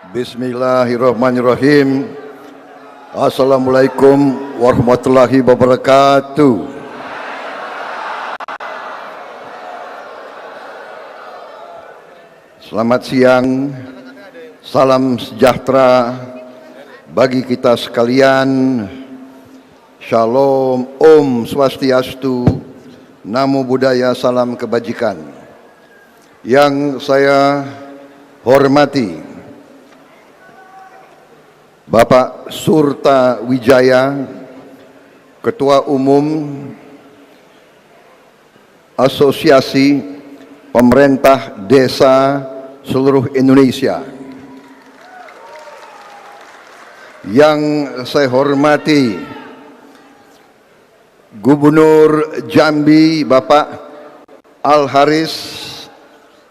Bismillahirrahmanirrahim. Assalamualaikum warahmatullahi wabarakatuh. Selamat siang, salam sejahtera bagi kita sekalian. Shalom, Om Swastiastu, Namo Buddhaya, salam kebajikan. Yang saya hormati Bapak Surta Wijaya, Ketua Umum Asosiasi Pemerintah Desa seluruh Indonesia. Yang saya hormati Gubernur Jambi Bapak Al Haris,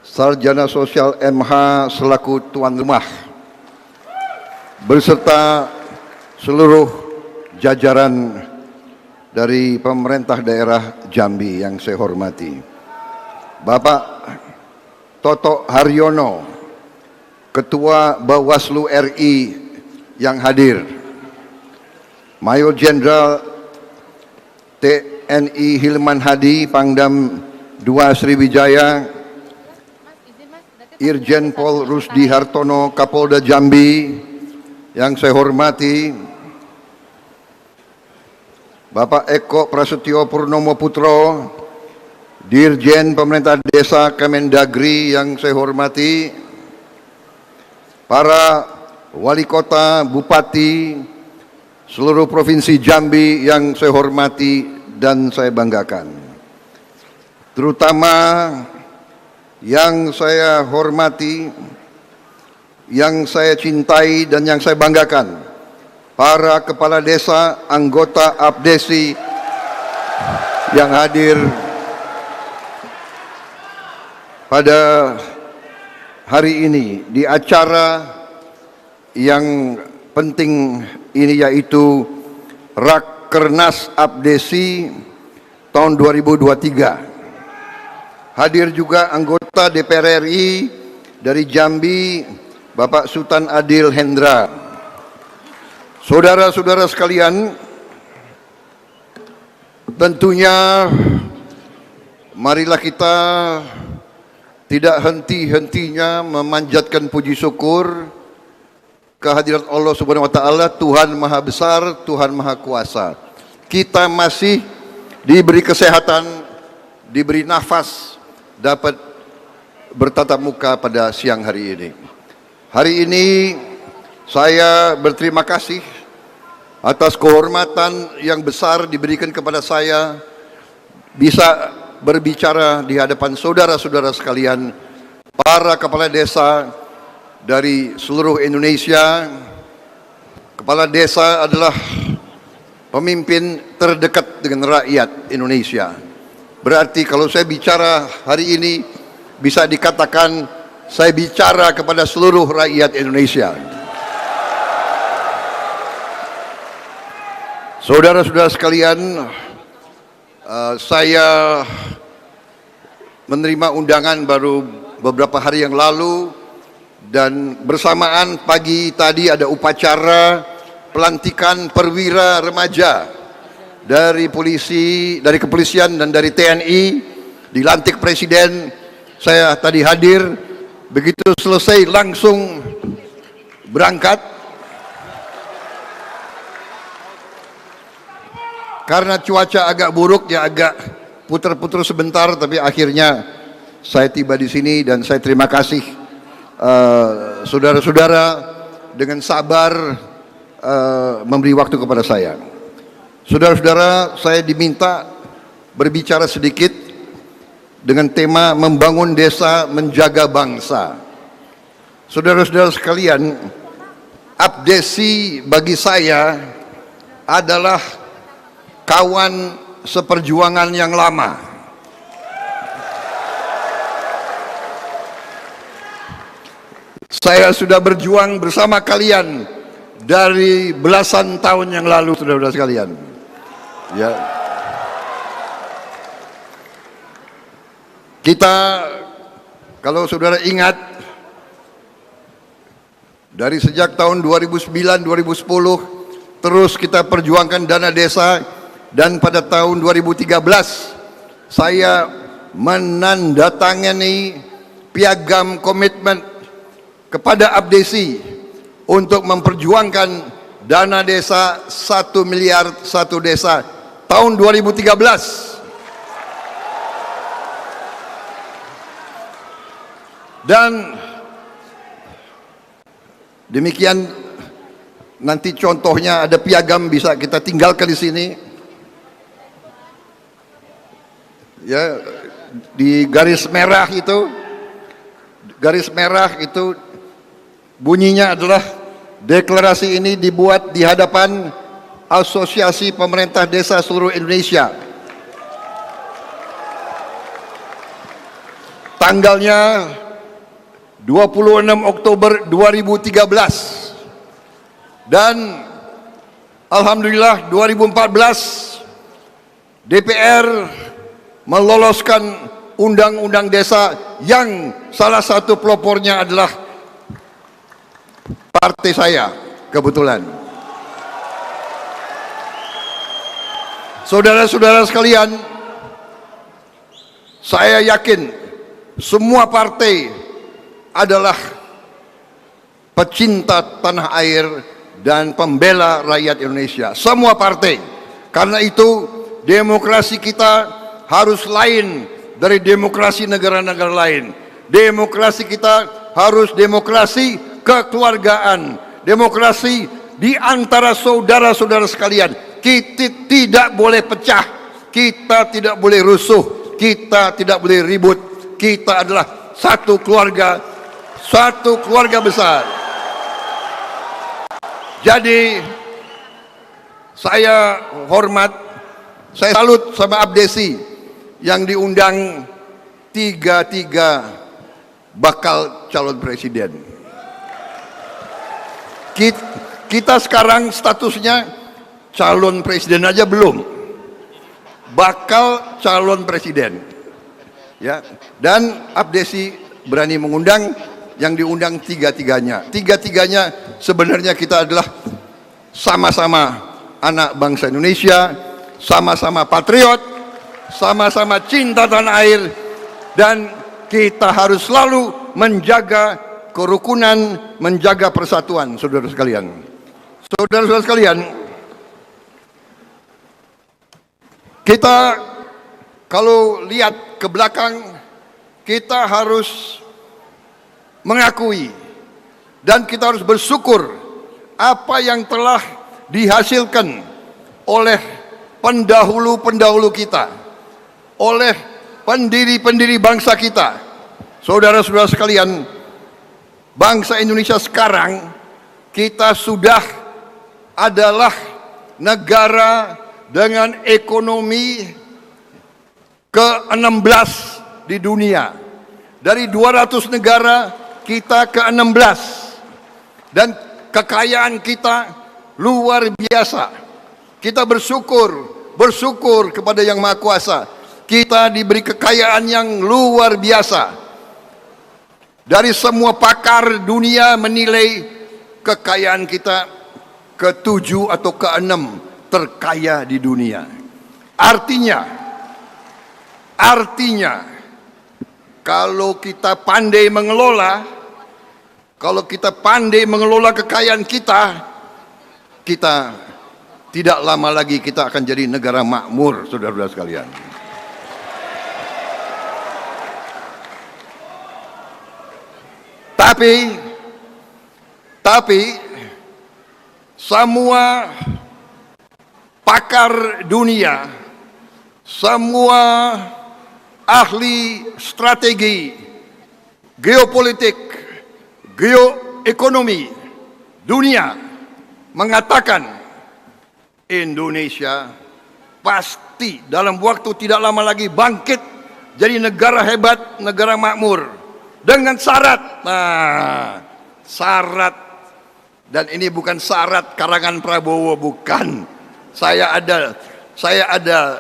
Sarjana Sosial MH selaku tuan rumah, beserta seluruh jajaran dari pemerintah daerah Jambi yang saya hormati. Bapak Toto Haryono, Ketua Bawaslu RI yang hadir, Mayor Jenderal TNI Hilman Hadi, Pangdam II Sriwijaya, Irjen Pol Rusdi Hartono, Kapolda Jambi, yang saya hormati Bapak Eko Prasetyo Purnomo Putro, Dirjen Pemerintah Desa Kemendagri yang saya hormati, para wali kota, bupati, seluruh provinsi Jambi yang saya hormati dan saya banggakan. Terutama yang saya hormati, yang saya cintai dan yang saya banggakan, para kepala desa, anggota APDESI yang hadir pada hari ini di acara yang penting ini, yaitu Rakernas APDESI tahun 2023. Hadir juga anggota DPR RI dari Jambi, Bapak Sultan Adil Hendra. Saudara-saudara sekalian, tentunya marilah kita tidak henti-hentinya memanjatkan puji syukur kehadirat Allah Subhanahu wa taala, Tuhan Maha Besar, Tuhan Maha Kuasa. Kita masih diberi kesehatan, diberi nafas, dapat bertatap muka pada siang hari ini. Hari ini saya berterima kasih atas kehormatan yang besar diberikan kepada saya bisa berbicara di hadapan saudara-saudara sekalian, para kepala desa dari seluruh Indonesia. Kepala desa adalah pemimpin terdekat dengan rakyat Indonesia. Berarti kalau saya bicara hari ini, bisa dikatakan saya bicara kepada seluruh rakyat Indonesia. Saudara-saudara sekalian, saya menerima undangan baru beberapa hari yang lalu, dan bersamaan pagi tadi ada upacara pelantikan perwira remaja dari polisi, dari kepolisian dan dari TNI, dilantik Presiden. Saya tadi hadir. Begitu selesai langsung berangkat, karena cuaca agak buruk ya, agak putar-putar sebentar, tapi akhirnya saya tiba di sini dan saya terima kasih saudara-saudara dengan sabar memberi waktu kepada saya. Saudara-saudara, saya diminta berbicara sedikit dengan tema membangun desa, menjaga bangsa. Saudara-saudara sekalian, APDESI bagi saya adalah kawan seperjuangan yang lama. Saya sudah berjuang bersama kalian dari belasan tahun yang lalu, saudara-saudara sekalian. Ya. Kita, kalau saudara ingat, Dari sejak tahun 2009-2010 terus kita perjuangkan dana desa, dan pada tahun 2013 saya menandatangani piagam komitmen kepada Abdesi untuk memperjuangkan dana desa 1 miliar satu desa tahun 2013. Dan demikian, nanti contohnya ada piagam bisa kita tinggalkan di sini. Ya, di garis merah itu bunyinya adalah deklarasi ini dibuat di hadapan Asosiasi Pemerintah Desa Seluruh Indonesia. Tanggalnya 26 Oktober 2013, dan alhamdulillah 2014 DPR meloloskan undang-undang desa yang salah satu pelopornya adalah partai saya kebetulan. Saudara-saudara sekalian, saya yakin semua partai adalah pecinta tanah air dan pembela rakyat Indonesia, semua partai. Karena itu demokrasi kita harus lain dari demokrasi negara-negara lain. Demokrasi kita harus demokrasi kekeluargaan, demokrasi di antara saudara-saudara sekalian. Kita tidak boleh pecah, kita tidak boleh rusuh, kita tidak boleh ribut. Kita adalah satu keluarga besar. Jadi saya hormat, saya salut sama Abdesi yang diundang 33 bakal calon presiden. Kita sekarang statusnya calon presiden aja belum, bakal calon presiden, ya. Dan Abdesi berani mengundang, yang diundang tiga-tiganya sebenarnya kita adalah sama-sama anak bangsa Indonesia, sama-sama patriot, sama-sama cinta tanah air, dan kita harus selalu menjaga kerukunan, menjaga persatuan. Saudara sekalian, kita kalau lihat ke belakang, kita harus mengakui dan kita harus bersyukur apa yang telah dihasilkan oleh pendahulu-pendahulu kita, oleh pendiri-pendiri bangsa kita. Saudara-saudara sekalian, bangsa Indonesia sekarang kita sudah adalah negara dengan ekonomi ke-16 di dunia. Dari 200 negara kita ke-16, dan kekayaan kita luar biasa. Kita bersyukur kepada Yang Maha Kuasa. Kita diberi kekayaan yang luar biasa. Dari semua pakar dunia menilai kekayaan kita ke-7 atau ke-6 terkaya di dunia. Artinya kalau kita pandai mengelola, kekayaan kita tidak lama lagi kita akan jadi negara makmur, saudara-saudara sekalian. Tapi semua pakar dunia, semua ahli strategi, geopolitik, geoekonomi dunia mengatakan Indonesia pasti dalam waktu tidak lama lagi bangkit jadi negara hebat, negara makmur, dengan syarat. Nah, syarat, dan ini bukan syarat karangan Prabowo, bukan. Saya ada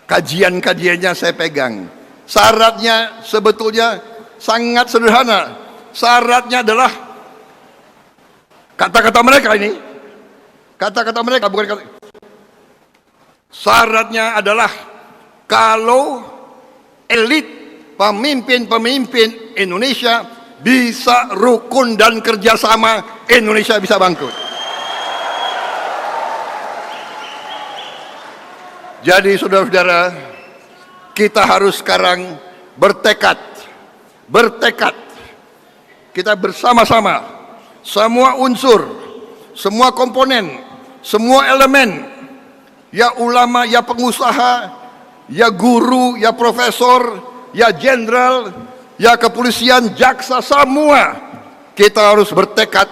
kajian-kajiannya, saya pegang. Syaratnya sebetulnya sangat sederhana. Syaratnya adalah Kata-kata mereka ini, kata-kata mereka bukan kata. Syaratnya adalah kalau elit pemimpin-pemimpin Indonesia bisa rukun dan kerjasama, Indonesia bisa bangkrut. Jadi saudara-saudara, kita harus sekarang bertekad, kita bersama-sama, semua unsur, semua komponen, semua elemen, ya ulama, ya pengusaha, ya guru, ya profesor, ya jenderal, ya kepolisian, jaksa, semua kita harus bertekad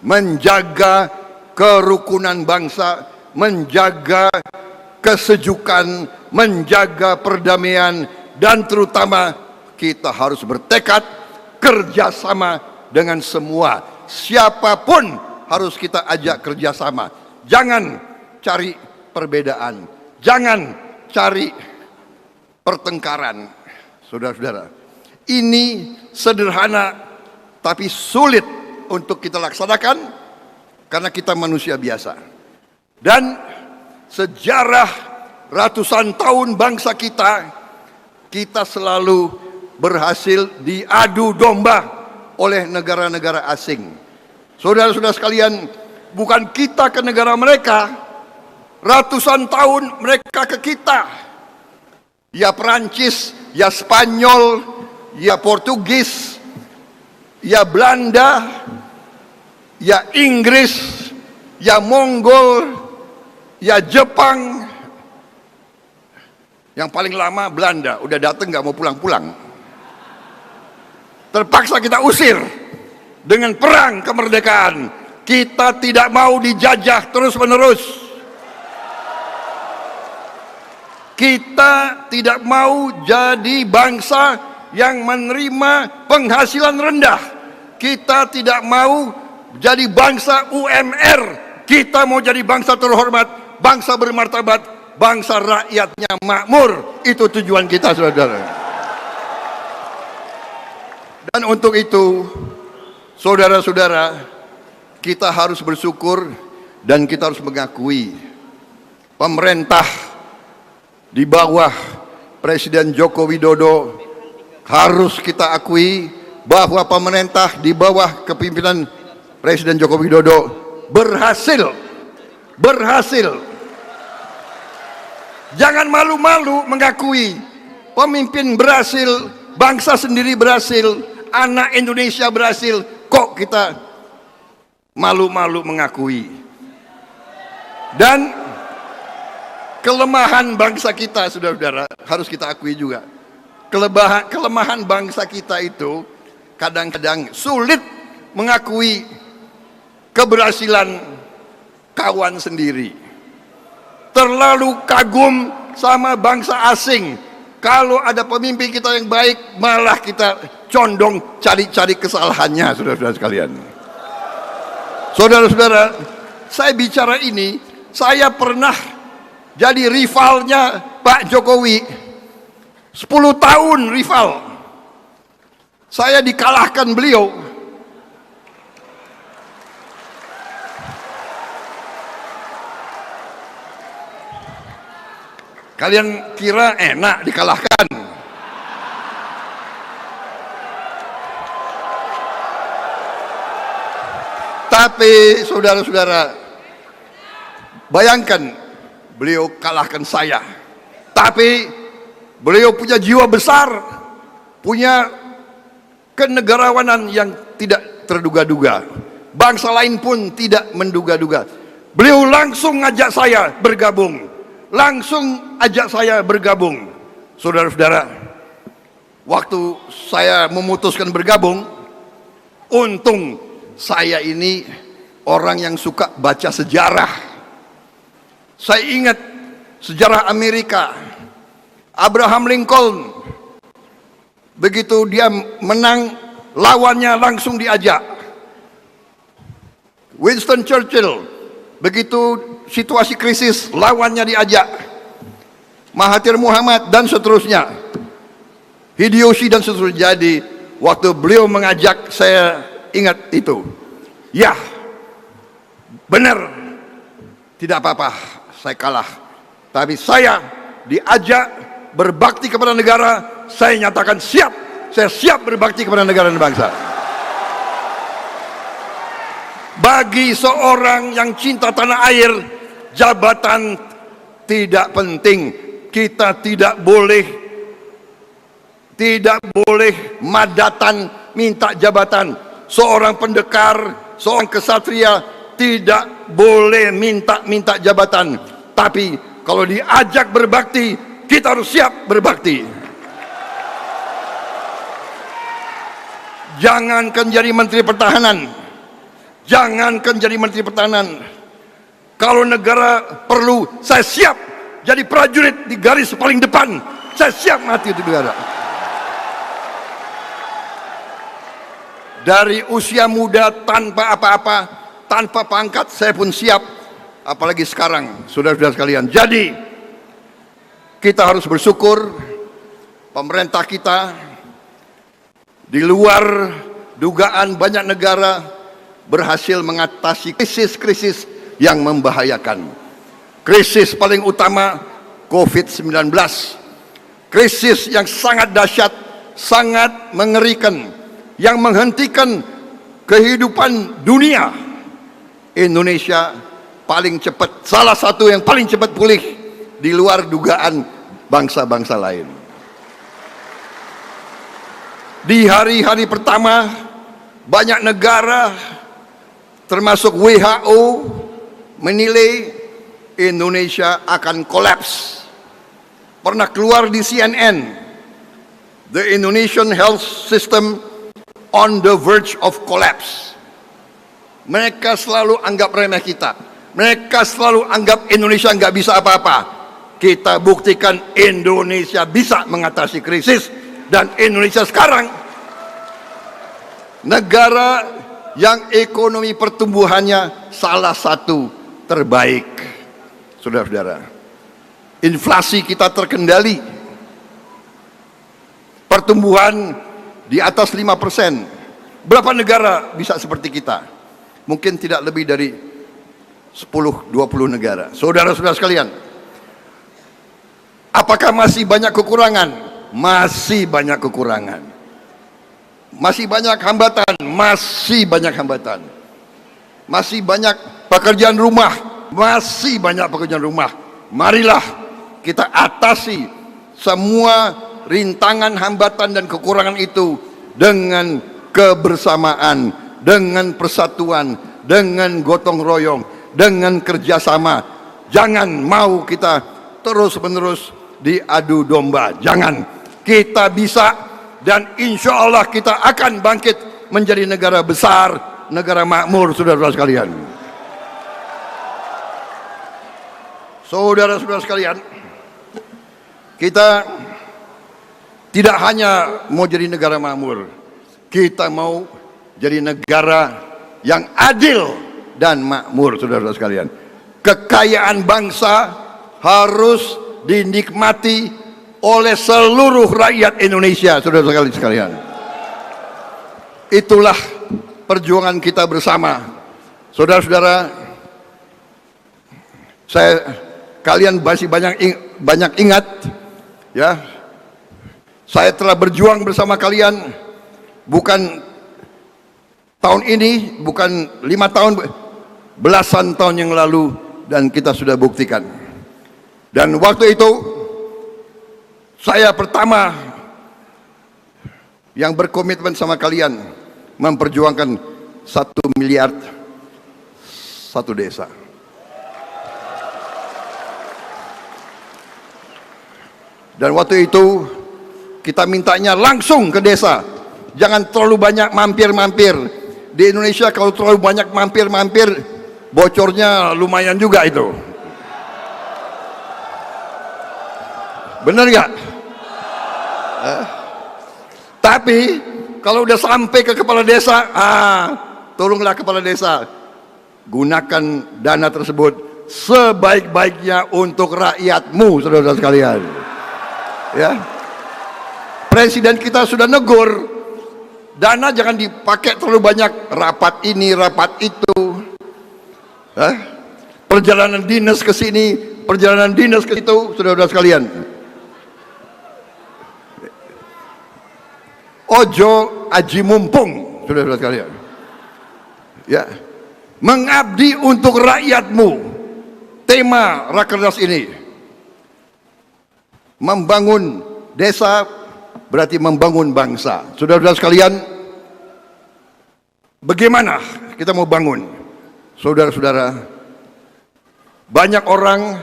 menjaga kerukunan bangsa, menjaga kesejukan, menjaga perdamaian, dan terutama kita harus bertekad kerjasama dengan semua. Siapapun harus kita ajak kerjasama. Jangan cari perbedaan, jangan cari pertengkaran. Saudara-saudara, ini sederhana tapi sulit untuk kita laksanakan karena kita manusia biasa. Dan sejarah ratusan tahun bangsa kita selalu berhasil diadu domba oleh negara-negara asing. Saudara-saudara sekalian, bukan kita ke negara mereka, ratusan tahun mereka ke kita. Ya Perancis, ya Spanyol, ya Portugis, ya Belanda, ya Inggris, ya Mongol, ya Jepang. Yang paling lama Belanda, udah datang nggak mau pulang-pulang. Terpaksa kita usir dengan perang kemerdekaan. Kita tidak mau dijajah terus-menerus. Kita tidak mau jadi bangsa yang menerima penghasilan rendah. Kita tidak mau jadi bangsa UMR. Kita mau jadi bangsa terhormat, bangsa bermartabat, bangsa rakyatnya makmur. Itu tujuan kita, saudara. Dan untuk itu, saudara-saudara, kita harus bersyukur dan kita harus mengakui pemerintah di bawah Presiden Joko Widodo, harus kita akui bahwa pemerintah di bawah kepemimpinan Presiden Joko Widodo berhasil. Jangan malu-malu mengakui pemimpin berhasil, bangsa sendiri berhasil, anak Indonesia berhasil. Kok kita malu-malu mengakui? Dan kelemahan bangsa kita, saudara-saudara, harus kita akui juga. Kelemahan bangsa kita itu kadang-kadang sulit mengakui keberhasilan kawan sendiri. Terlalu kagum sama bangsa asing. Kalau ada pemimpin kita yang baik, malah kita condong cari-cari kesalahannya, saudara-saudara sekalian. Saudara-saudara, saya bicara ini, saya pernah jadi rivalnya Pak Jokowi. 10 tahun rival. Saya dikalahkan beliau. Kalian kira enak dikalahkan? Tapi saudara-saudara, bayangkan beliau kalahkan saya. Tapi beliau punya jiwa besar, punya kenegarawanan yang tidak terduga-duga. Bangsa lain pun tidak menduga-duga. Beliau langsung ngajak saya bergabung. Saudara-saudara, waktu saya memutuskan bergabung, untung saya ini orang yang suka baca sejarah. Saya ingat sejarah Amerika. Abraham Lincoln, begitu dia menang, lawannya langsung diajak. Winston Churchill, begitu situasi krisis, lawannya diajak. Mahathir Muhammad dan seterusnya, Hideyoshi dan seterusnya. Jadi waktu beliau mengajak, saya ingat itu. Ya, Benar, tidak apa-apa, saya kalah. Tapi saya diajak berbakti kepada negara, saya nyatakan siap. Saya siap berbakti kepada negara dan bangsa. Bagi seorang yang cinta tanah air, jabatan tidak penting. Kita tidak boleh madatan minta jabatan. Seorang pendekar, seorang kesatria tidak boleh minta jabatan. Tapi kalau diajak berbakti, kita harus siap berbakti. Jangankan jadi menteri pertahanan, jangankan jadi menteri pertahanan, kalau negara perlu, saya siap jadi prajurit di garis paling depan. Saya siap mati untuk negara. Dari usia muda tanpa apa-apa, tanpa pangkat, saya pun siap. Apalagi sekarang, saudara-saudara sekalian. Jadi kita harus bersyukur pemerintah kita di luar dugaan banyak negara berhasil mengatasi krisis-krisis yang membahayakan. Krisis paling utama COVID-19, krisis yang sangat dahsyat, sangat mengerikan, yang menghentikan kehidupan dunia. Indonesia paling cepat, salah satu yang paling cepat pulih di luar dugaan bangsa-bangsa lain. Di hari-hari pertama, banyak negara termasuk WHO menilai Indonesia akan kolaps. Pernah keluar di CNN, the Indonesian health system on the verge of collapse. Mereka selalu anggap remeh kita. Mereka selalu anggap Indonesia nggak bisa apa-apa. Kita buktikan Indonesia bisa mengatasi krisis. Dan Indonesia sekarang negara yang ekonomi pertumbuhannya salah satu terbaik. Saudara-saudara, inflasi kita terkendali, pertumbuhan di atas 5%. Berapa negara bisa seperti kita? Mungkin tidak lebih dari 10-20 negara. Saudara-saudara sekalian, apakah masih banyak kekurangan? Masih banyak kekurangan, masih banyak hambatan, masih banyak hambatan, masih banyak pekerjaan rumah, masih banyak pekerjaan rumah. Marilah kita atasi semua rintangan, hambatan dan kekurangan itu dengan kebersamaan, dengan persatuan, dengan gotong royong, dengan kerjasama. Jangan mau kita terus-menerus diadu domba. Jangan. Kita bisa, dan insya Allah kita akan bangkit menjadi negara besar, negara makmur, saudara-saudara sekalian. Saudara-saudara sekalian, kita tidak hanya mau jadi negara makmur, kita mau jadi negara yang adil dan makmur, saudara-saudara sekalian. Kekayaan bangsa harus dinikmati oleh seluruh rakyat Indonesia, saudara-saudara sekalian. Itulah perjuangan kita bersama. Saudara-saudara, kalian masih banyak ingat, ya, saya telah berjuang bersama kalian, bukan tahun ini, bukan 5 tahun, belasan tahun yang lalu, dan kita sudah buktikan. Dan waktu itu saya pertama yang berkomitmen sama kalian memperjuangkan 1 miliar satu desa. Dan waktu itu kita mintanya langsung ke desa. Jangan terlalu banyak mampir-mampir. Di Indonesia kalau terlalu banyak mampir-mampir, bocornya lumayan juga itu. Benar nggak? Tapi kalau udah sampai ke kepala desa, tolonglah kepala desa, gunakan dana tersebut sebaik-baiknya untuk rakyatmu, saudara-saudara sekalian. Ya, Presiden kita sudah negur, dana jangan dipakai terlalu banyak, rapat ini, rapat itu. Hah? Perjalanan dinas ke sini, perjalanan dinas ke situ, saudara-saudara sekalian. Ojo aji mumpung, saudara-saudara sekalian. Ya, mengabdi untuk rakyatmu. Tema Rakernas ini, membangun desa berarti membangun bangsa. Saudara-saudara sekalian, bagaimana kita mau bangun? Saudara-saudara, banyak orang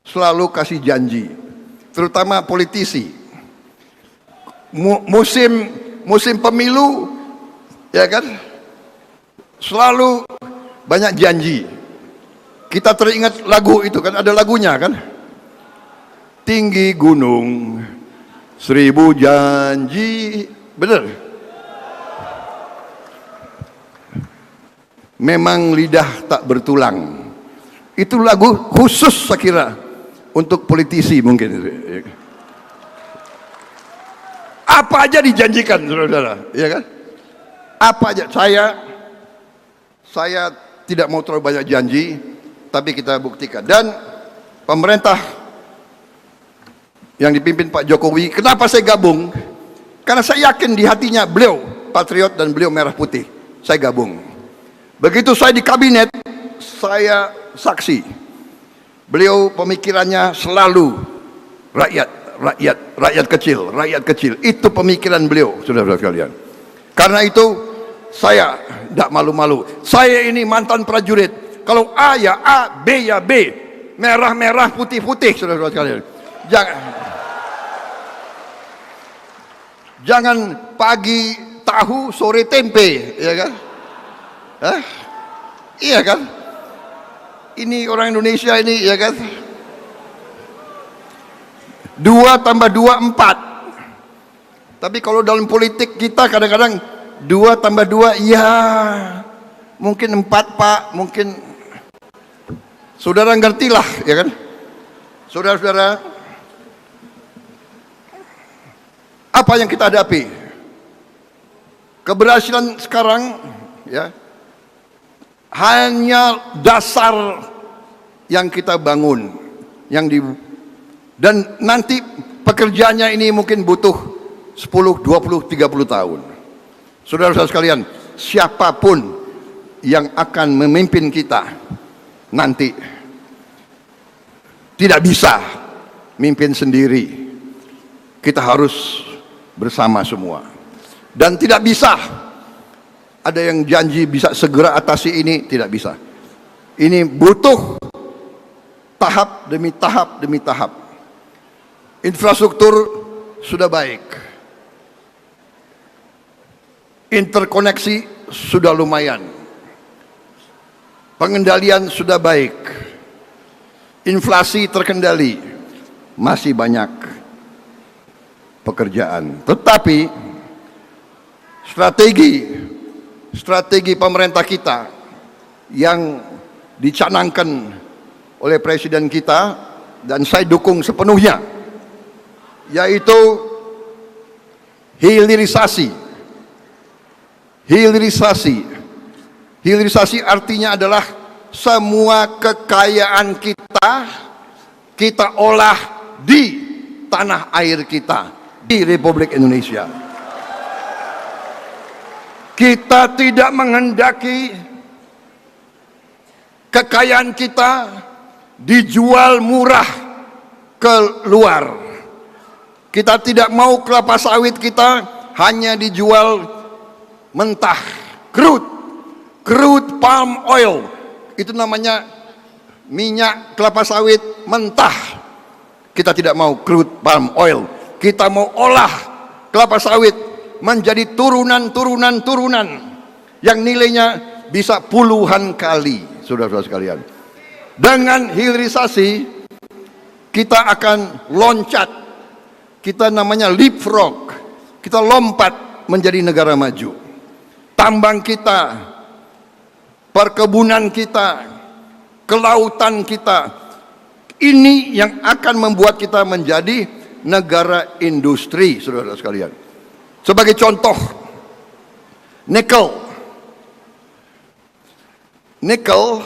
selalu kasih janji, terutama politisi. Musim pemilu, ya kan, selalu banyak janji. Kita teringat lagu itu kan, ada lagunya kan, tinggi gunung 1000 janji, bener. Memang lidah tak bertulang. Itu lagu khusus saya kira untuk politisi mungkin. Apa aja dijanjikan, saudara-saudara, ya kan? Apa aja. Saya tidak mau terlalu banyak janji, tapi kita buktikan. Dan pemerintah yang dipimpin Pak Jokowi, kenapa saya gabung? Karena saya yakin di hatinya beliau patriot dan beliau merah putih. Saya gabung. Begitu saya di kabinet, saya saksi. Beliau pemikirannya selalu rakyat kecil. Itu pemikiran beliau, saudara-saudara sekalian. Karena itu saya tidak malu-malu. Saya ini mantan prajurit. Kalau A ya A, B ya B. Merah-merah, putih-putih, saudara-saudara sekalian. Jangan pagi tahu, sore tempe, ya kan? Hah? Iya kan? Ini orang Indonesia ini, ya kan? 2 tambah 2 4. Tapi kalau dalam politik kita kadang-kadang 2 tambah 2 ya mungkin 4 Pak, mungkin saudara ngertilah, ya kan? Saudara-saudara, apa yang kita hadapi? Keberhasilan sekarang, ya, hanya dasar yang kita bangun, dan nanti pekerjaannya ini mungkin butuh 10, 20, 30 tahun. Saudara-saudara sekalian, siapapun yang akan memimpin kita nanti tidak bisa mimpin sendiri. Kita harus bersama semua. Dan tidak bisa ada yang janji bisa segera atasi ini, tidak bisa. Ini butuh tahap demi tahap demi tahap. Infrastruktur sudah baik, interkoneksi sudah lumayan, pengendalian sudah baik, inflasi terkendali, masih banyak pekerjaan. Tetapi strategi pemerintah kita yang dicanangkan oleh presiden kita dan saya dukung sepenuhnya, yaitu hilirisasi. Hilirisasi artinya adalah semua kekayaan kita olah di tanah air kita, di Republik Indonesia. Kita tidak menghendaki kekayaan kita dijual murah ke luar. Kita tidak mau kelapa sawit kita hanya dijual mentah, crude palm oil. Itu namanya minyak kelapa sawit mentah. Kita tidak mau crude palm oil. Kita mau olah kelapa sawit menjadi turunan yang nilainya bisa puluhan kali, saudara-saudara sekalian. Dengan hilirisasi kita akan loncat, kita namanya leapfrog, kita lompat menjadi negara maju. Tambang kita, perkebunan kita, kelautan kita, ini yang akan membuat kita menjadi negara industri, saudara-saudara sekalian. Sebagai contoh, nikel. Nikel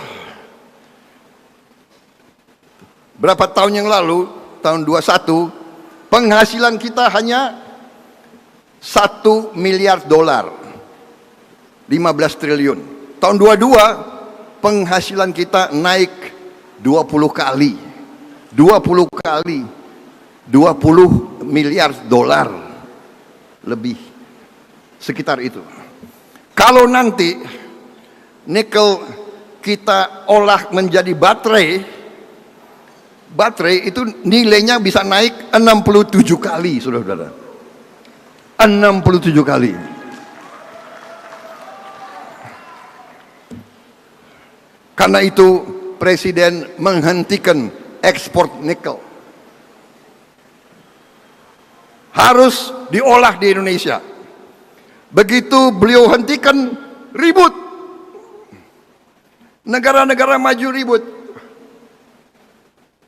berapa tahun yang lalu, tahun 21, penghasilan kita hanya 1 miliar dolar, 15 triliun. Tahun 22 penghasilan kita naik 20 kali, 20 kali, 20 miliar dolar lebih, sekitar itu. Kalau nanti nikel kita olah menjadi baterai itu nilainya bisa naik 67 kali, saudara-saudara. 67 kali. Karena itu Presiden menghentikan ekspor nikel. Harus diolah di Indonesia. Begitu beliau hentikan, ribut. Negara-negara maju ribut.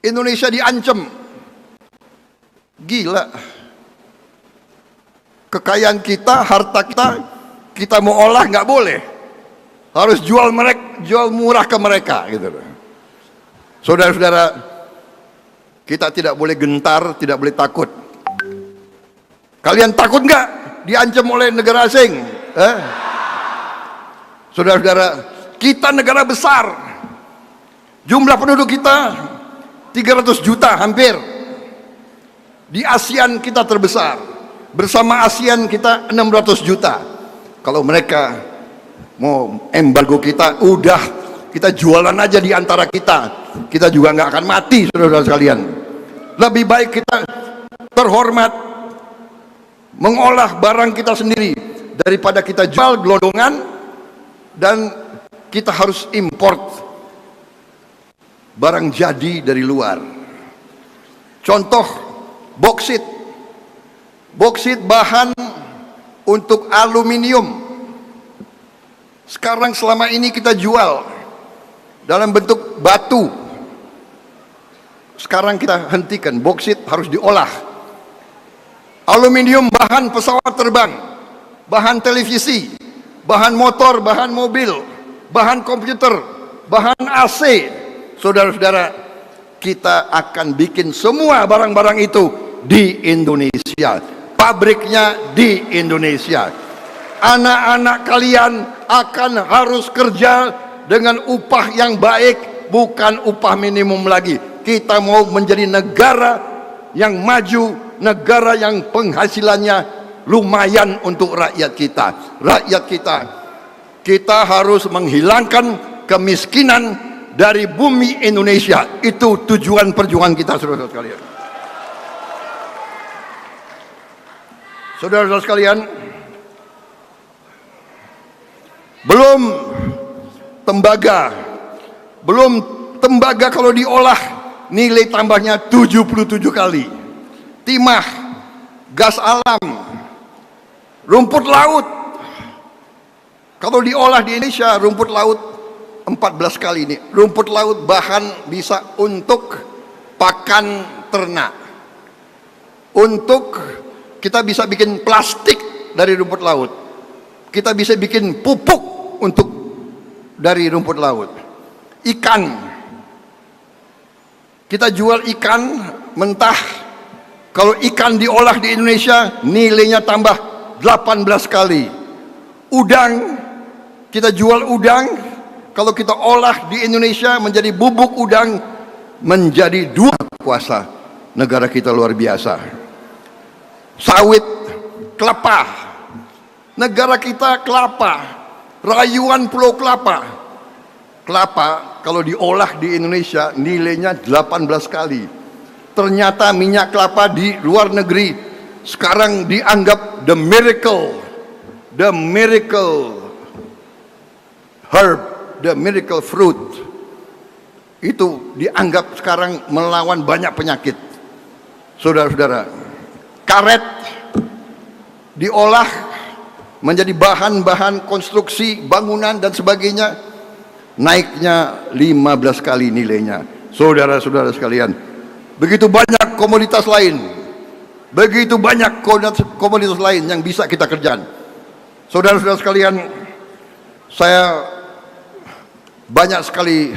Indonesia diancam. Gila. Kekayaan kita, harta kita mau olah nggak boleh. Harus jual murah ke mereka, gitu. Saudara-saudara, kita tidak boleh gentar, tidak boleh takut. Kalian takut nggak diancam oleh negara asing? Saudara-saudara, kita negara besar. Jumlah penduduk kita 300 juta hampir. Di ASEAN kita terbesar. Bersama ASEAN kita 600 juta. Kalau mereka mau embargo kita, udah kita jualan aja di antara kita. Kita juga nggak akan mati, saudara-saudara sekalian. Lebih baik kita terhormat mengolah barang kita sendiri daripada kita jual gelondongan dan kita harus import barang jadi dari luar. Contoh boksit. Boksit bahan untuk aluminium. Sekarang selama ini kita jual dalam bentuk batu. Sekarang kita hentikan, boksit harus diolah. Aluminium bahan pesawat terbang, bahan televisi, bahan motor, bahan mobil, bahan komputer, bahan AC. Saudara-saudara, kita akan bikin semua barang-barang itu di Indonesia. Pabriknya di Indonesia. Anak-anak kalian akan harus kerja dengan upah yang baik, bukan upah minimum lagi. Kita mau menjadi negara yang maju, negara yang penghasilannya lumayan untuk rakyat kita. Rakyat kita harus menghilangkan kemiskinan dari bumi Indonesia. Itu tujuan perjuangan kita, saudara-saudara sekalian. Saudara-saudara sekalian, belum tembaga kalau diolah nilai tambahnya 77 kali. Timah, gas alam, rumput laut. Kalau diolah di Indonesia, rumput laut 14 kali ini. Rumput laut bahan bisa untuk pakan ternak. Kita bisa bikin plastik dari rumput laut. Kita bisa bikin pupuk dari rumput laut. Ikan, kita jual ikan mentah. Kalau ikan diolah di Indonesia nilainya tambah 18 kali. Udang, kita jual udang. Kalau kita olah di Indonesia menjadi bubuk udang, menjadi 2 kuasa negara kita luar biasa. Sawit, kelapa, negara kita kelapa. Rayuan pulau kelapa. Kelapa kalau diolah di Indonesia nilainya 18 kali. Ternyata minyak kelapa di luar negeri sekarang dianggap the miracle herb, the miracle fruit. Itu dianggap sekarang melawan banyak penyakit. Saudara-saudara, karet diolah menjadi bahan-bahan konstruksi bangunan dan sebagainya, naiknya 15 kali nilainya. Saudara-saudara sekalian, begitu banyak komoditas lain, begitu banyak komoditas lain yang bisa kita kerjakan. Saudara-saudara sekalian, saya banyak sekali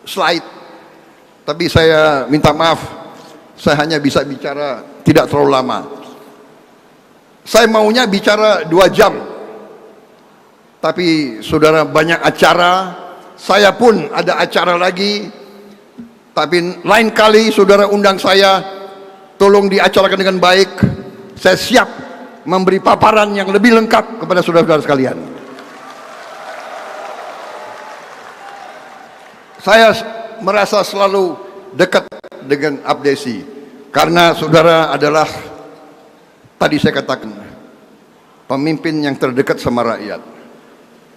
slide, tapi saya minta maaf, saya hanya bisa bicara tidak terlalu lama. Saya maunya bicara 2 jam, tapi saudara banyak acara, saya pun ada acara lagi. Tapi lain kali saudara undang saya, tolong diacarakan dengan baik. Saya siap memberi paparan yang lebih lengkap kepada saudara-saudara sekalian. Saya merasa selalu dekat dengan Abdesi karena saudara adalah, tadi saya katakan, pemimpin yang terdekat sama rakyat.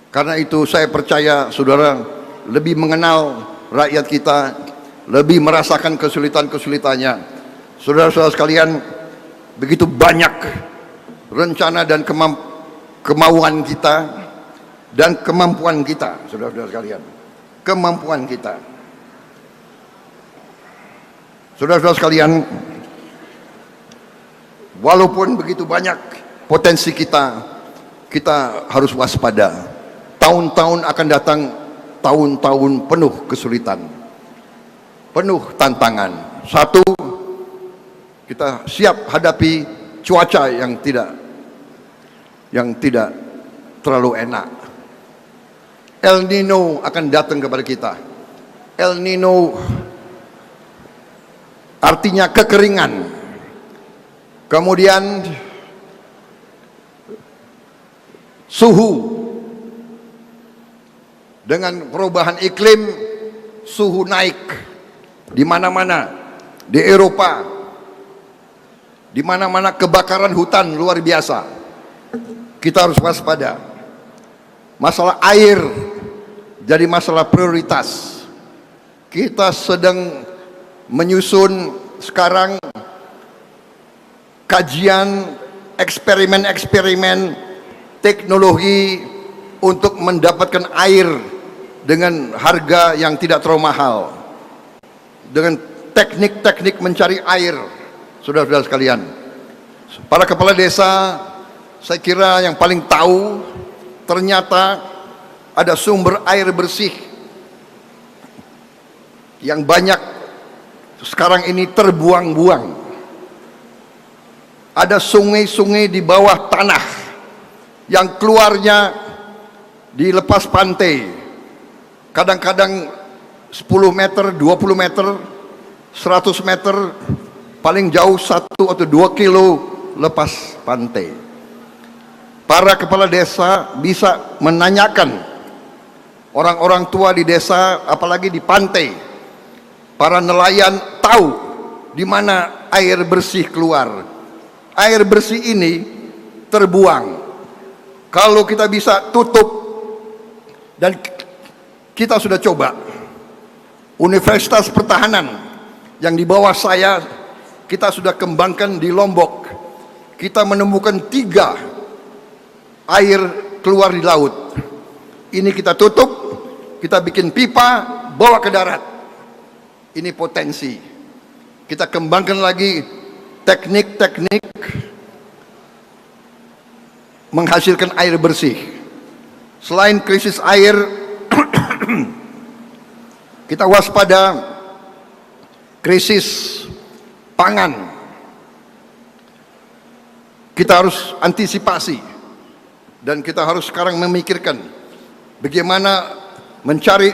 Karena itu saya percaya saudara lebih mengenal rakyat kita, lebih merasakan kesulitan-kesulitannya. Saudara-saudara sekalian, begitu banyak rencana dan kemauan kita dan kemampuan kita, saudara-saudara sekalian. Kemampuan kita. Saudara-saudara sekalian, walaupun begitu banyak potensi kita, kita harus waspada. Tahun-tahun akan datang, tahun-tahun penuh kesulitan, penuh tantangan. Satu, kita siap hadapi cuaca yang tidak terlalu enak. El Nino akan datang kepada kita. El Nino artinya kekeringan. Kemudian suhu, dengan perubahan iklim, suhu naik di mana-mana, di Eropa, di mana-mana kebakaran hutan luar biasa. Kita harus waspada. Masalah air jadi masalah prioritas. Kita sedang menyusun sekarang kajian, eksperimen-eksperimen teknologi untuk mendapatkan air dengan harga yang tidak terlalu mahal, dengan teknik-teknik mencari air. Saudara-saudara sekalian, para kepala desa, saya kira yang paling tahu, ternyata ada sumber air bersih yang banyak sekarang ini terbuang-buang. Ada sungai-sungai di bawah tanah yang keluarnya di lepas pantai, kadang-kadang 10 meter, 20 meter, 100 meter, paling jauh 1 atau 2 kilo lepas pantai. Para kepala desa bisa menanyakan orang-orang tua di desa, apalagi di pantai. Para nelayan tahu di mana air bersih keluar. Air bersih ini terbuang. Kalau kita bisa tutup, dan kita sudah coba, Universitas Pertahanan yang di bawah saya, kita sudah kembangkan di Lombok. Kita menemukan 3 air keluar di laut. Ini kita tutup, kita bikin pipa, bawa ke darat. Ini potensi. Kita kembangkan lagi teknik-teknik menghasilkan air bersih. Selain krisis air, kita waspada krisis pangan. Kita harus antisipasi. Dan kita harus sekarang memikirkan bagaimana mencari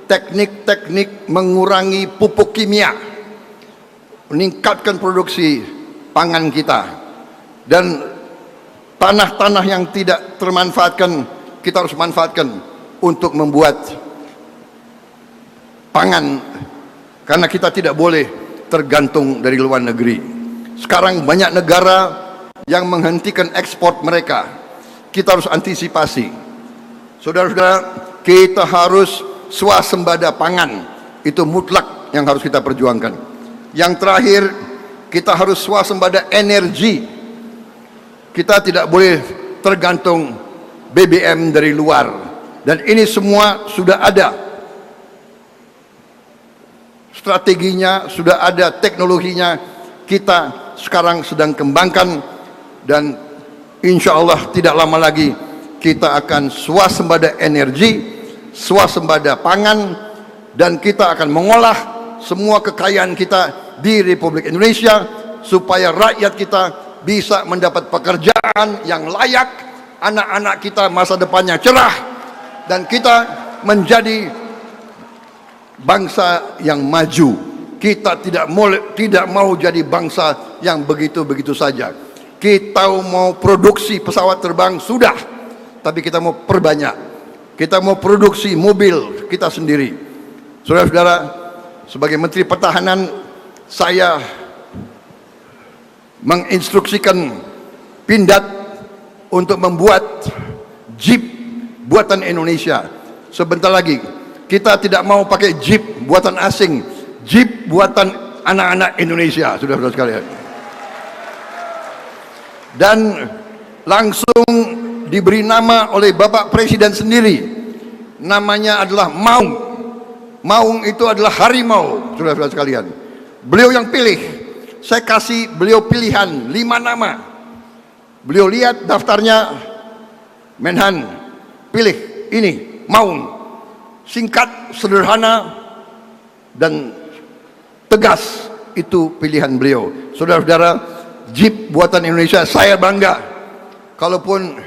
teknik-teknik mengurangi pupuk kimia, meningkatkan produksi pangan kita. Dan tanah-tanah yang tidak termanfaatkan, kita harus manfaatkan untuk membuat pangan, karena kita tidak boleh tergantung dari luar negeri. Sekarang banyak negara yang menghentikan ekspor mereka. Kita harus antisipasi. Saudara-saudara, kita harus swasembada pangan. Itu mutlak yang harus kita perjuangkan. Yang terakhir, kita harus swasembada energi. Kita tidak boleh tergantung BBM dari luar. Dan ini semua sudah ada strateginya, sudah ada teknologinya. Kita sekarang sedang kembangkan, dan insya Allah tidak lama lagi kita akan swasembada energi, swasembada pangan, dan kita akan mengolah semua kekayaan kita di Republik Indonesia supaya rakyat kita bisa mendapat pekerjaan yang layak, anak-anak kita masa depannya cerah, dan kita menjadi bangsa yang maju. Kita tidak mau jadi bangsa yang begitu-begitu saja. Kita mau produksi pesawat terbang sudah, tapi kita mau perbanyak. Kita mau produksi mobil kita sendiri. Saudara-saudara, sebagai Menteri Pertahanan, saya menginstruksikan Pindad untuk membuat Jeep buatan Indonesia. Sebentar lagi kita tidak mau pakai Jeep buatan asing, Jeep buatan anak-anak Indonesia, saudara-saudara sekalian. Dan langsung diberi nama oleh Bapak Presiden sendiri. Namanya adalah Maung. Maung itu adalah harimau, saudara-saudara sekalian. Beliau yang pilih. Saya kasih beliau pilihan 5 nama. Beliau lihat daftarnya, Menhan, pilih ini, Maung. Singkat, sederhana, dan tegas. Itu pilihan beliau. Saudara-saudara, Jeep buatan Indonesia, saya bangga. Kalaupun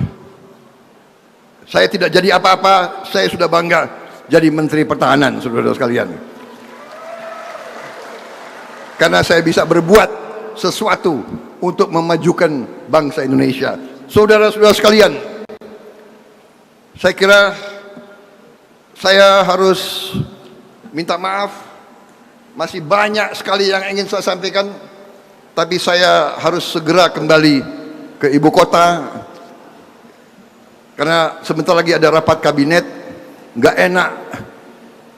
saya tidak jadi apa-apa, saya sudah bangga jadi Menteri Pertahanan, saudara-saudara sekalian. Karena saya bisa berbuat sesuatu untuk memajukan bangsa Indonesia. Saudara-saudara sekalian, saya kira saya harus minta maaf. Masih banyak sekali yang ingin saya sampaikan, tapi saya harus segera kembali ke ibu kota karena sebentar lagi ada rapat kabinet. Nggak enak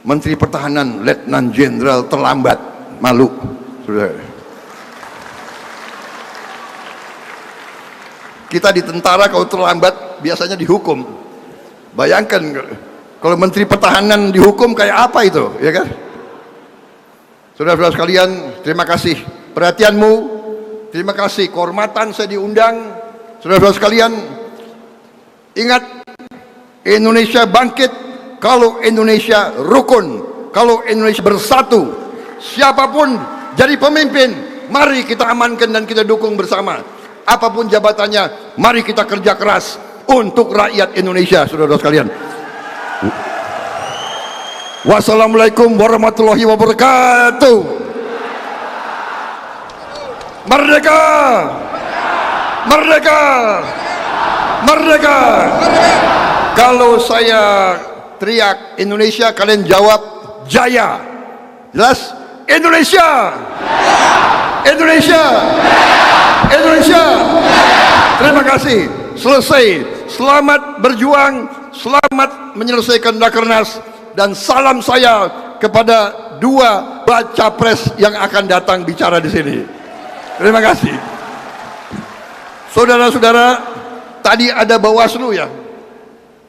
Menteri Pertahanan Letnan Jenderal terlambat, malu. Sudah. Kita di tentara kalau terlambat biasanya dihukum. Bayangkan kalau Menteri Pertahanan dihukum kayak apa itu, ya kan? Saudara-saudara sekalian, terima kasih perhatianmu, terima kasih kehormatan saya diundang. Saudara-saudara sekalian, ingat, Indonesia bangkit kalau Indonesia rukun, kalau Indonesia bersatu. Siapapun jadi pemimpin, mari kita amankan dan kita dukung bersama. Apapun jabatannya, mari kita kerja keras untuk rakyat Indonesia, saudara-saudara sekalian. Wassalamualaikum warahmatullahi wabarakatuh. Merdeka! Merdeka! Merdeka! Kalau saya teriak Indonesia, kalian jawab Jaya. Jelas? Indonesia! Indonesia! Indonesia! Terima kasih. Selesai. Selamat berjuang, selamat menyelesaikan Rakernas, dan salam saya kepada 2 baca pres yang akan datang bicara di sini. Terima kasih. Saudara-saudara, tadi ada Bawaslu ya?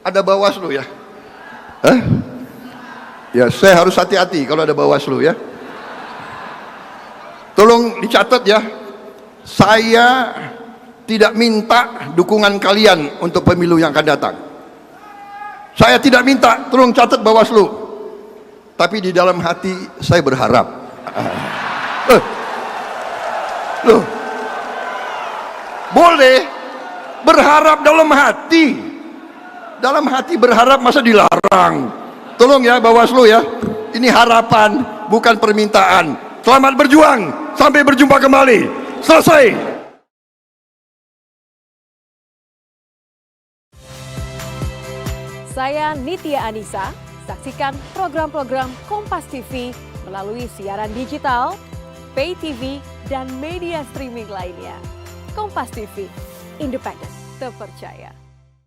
Ada Bawaslu ya? Hah? Ya, saya harus hati-hati kalau ada Bawaslu ya. Tolong dicatat ya. Saya tidak minta dukungan kalian untuk pemilu yang akan datang. Saya tidak minta, tolong catat Bawaslu. Tapi di dalam hati saya berharap. Loh, boleh berharap dalam hati. Dalam hati berharap masa dilarang. Tolong ya Bawaslu ya. Ini harapan, bukan permintaan. Selamat berjuang, sampai berjumpa kembali. Selesai. Saya Nitya Anissa, saksikan program-program Kompas TV melalui siaran digital, pay TV, dan media streaming lainnya. Kompas TV, independen, terpercaya.